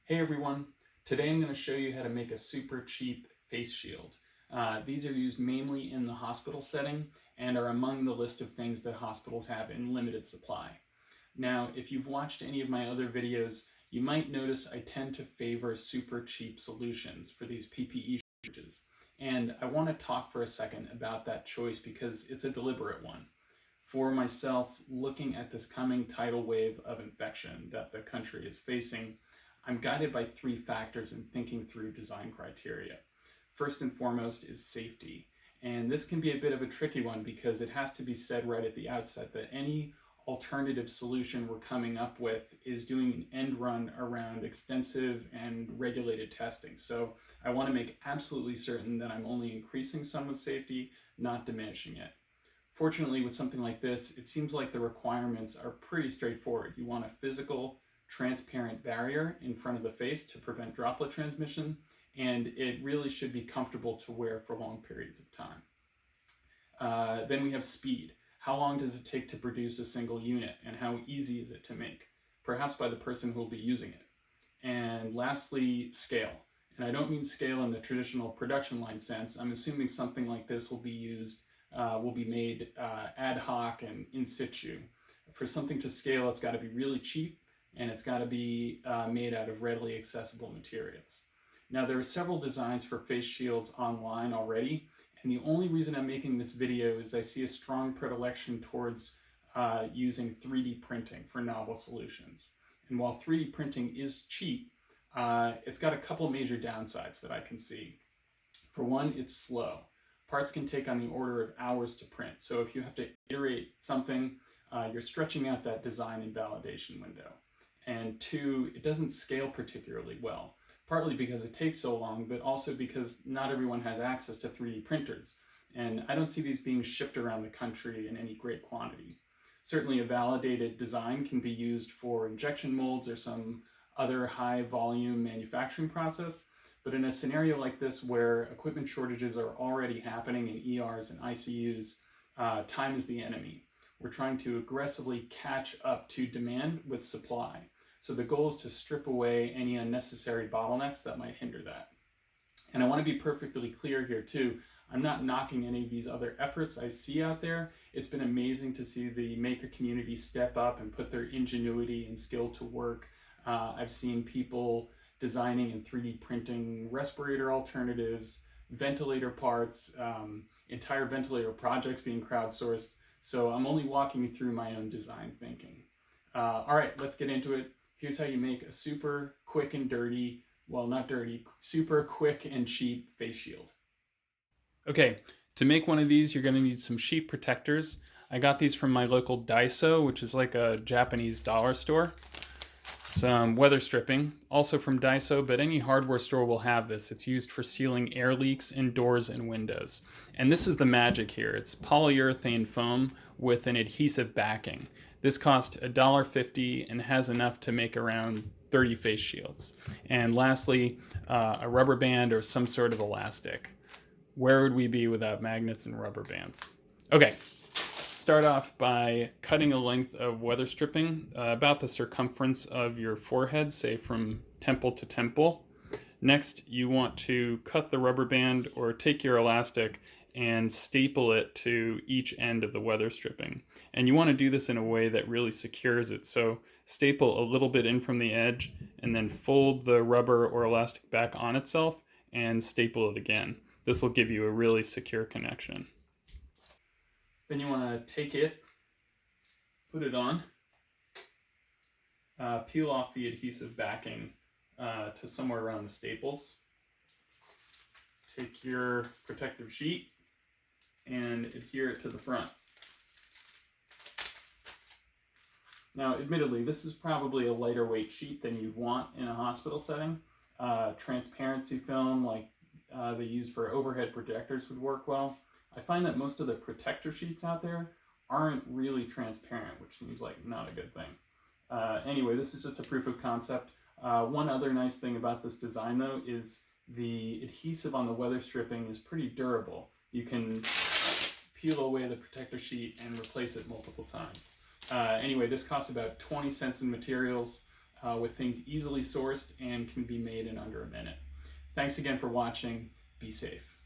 Hey everyone, today I'm going to show you how to make a super cheap face shield. These are used mainly in the hospital setting and are among the list of things that hospitals have in limited supply. Now, if you've watched any of my other videos, you might notice I tend to favor super cheap solutions for these PPE shortages. And I want to talk for a second about that choice because it's a deliberate one. For myself, looking at this coming tidal wave of infection that the country is facing, I'm guided by three factors in thinking through design criteria. First and foremost is safety. And this can be a bit of a tricky one because it has to be said right at the outset that any alternative solution we're coming up with is doing an end run around extensive and regulated testing. So I want to make absolutely certain that I'm only increasing someone's safety, not diminishing it. Fortunately, with something like this, it seems like the requirements are pretty straightforward. You want a physical, transparent barrier in front of the face to prevent droplet transmission, and it really should be comfortable to wear for long periods of time. Then we have speed. How long does it take to produce a single unit, and how easy is it to make? Perhaps by the person who will be using it. And lastly, scale. And I don't mean scale in the traditional production line sense. I'm assuming something like this will be made ad hoc and in situ. For something to scale, it's got to be really cheap, and it's got to be made out of readily accessible materials. Now, there are several designs for face shields online already, and the only reason I'm making this video is I see a strong predilection towards using 3D printing for novel solutions. And while 3D printing is cheap, it's got a couple major downsides that I can see. For one, it's slow. Parts can take on the order of hours to print. So if you have to iterate something, you're stretching out that design and validation window. And two, it doesn't scale particularly well, partly because it takes so long, but also because not everyone has access to 3D printers. And I don't see these being shipped around the country in any great quantity. Certainly a validated design can be used for injection molds or some other high volume manufacturing process. But in a scenario like this where equipment shortages are already happening in ERs and ICUs, time is the enemy. We're trying to aggressively catch up to demand with supply. So the goal is to strip away any unnecessary bottlenecks that might hinder that. And I want to be perfectly clear here too. I'm not knocking any of these other efforts I see out there. It's been amazing to see the maker community step up and put their ingenuity and skill to work. I've seen people designing and 3D printing respirator alternatives, ventilator parts, entire ventilator projects being crowdsourced. So I'm only walking you through my own design thinking. All right, let's get into it. Here's how you make a super quick and dirty, well, not dirty, super quick and cheap face shield. Okay, to make one of these, you're gonna need some sheet protectors. I got these from my local Daiso, which is like a Japanese dollar store. Some weather stripping, also from Daiso, but any hardware store will have this. It's used for sealing air leaks in doors and windows. And this is the magic here. It's polyurethane foam with an adhesive backing. This cost $1.50 and has enough to make around 30 face shields. And lastly, a rubber band or some sort of elastic. Where would we be without magnets and rubber bands? Okay. Start off by cutting a length of weather stripping about the circumference of your forehead, say from temple to temple. Next, you want to cut the rubber band or take your elastic and staple it to each end of the weather stripping. And you want to do this in a way that really secures it. So staple a little bit in from the edge and then fold the rubber or elastic back on itself and staple it again. This will give you a really secure connection. Then you want to take it, put it on, peel off the adhesive backing to somewhere around the staples. Take your protective sheet and adhere it to the front. Now, admittedly, this is probably a lighter weight sheet than you'd want in a hospital setting. Transparency film like they use for overhead projectors would work well. I find that most of the protector sheets out there aren't really transparent, which seems like not a good thing. Anyway, this is just a proof of concept. One other nice thing about this design though is the adhesive on the weather stripping is pretty durable. You can peel away the protector sheet and replace it multiple times. Anyway, this costs about 20 cents in materials. with things easily sourced and can be made in under a minute. Thanks again for watching. Be safe.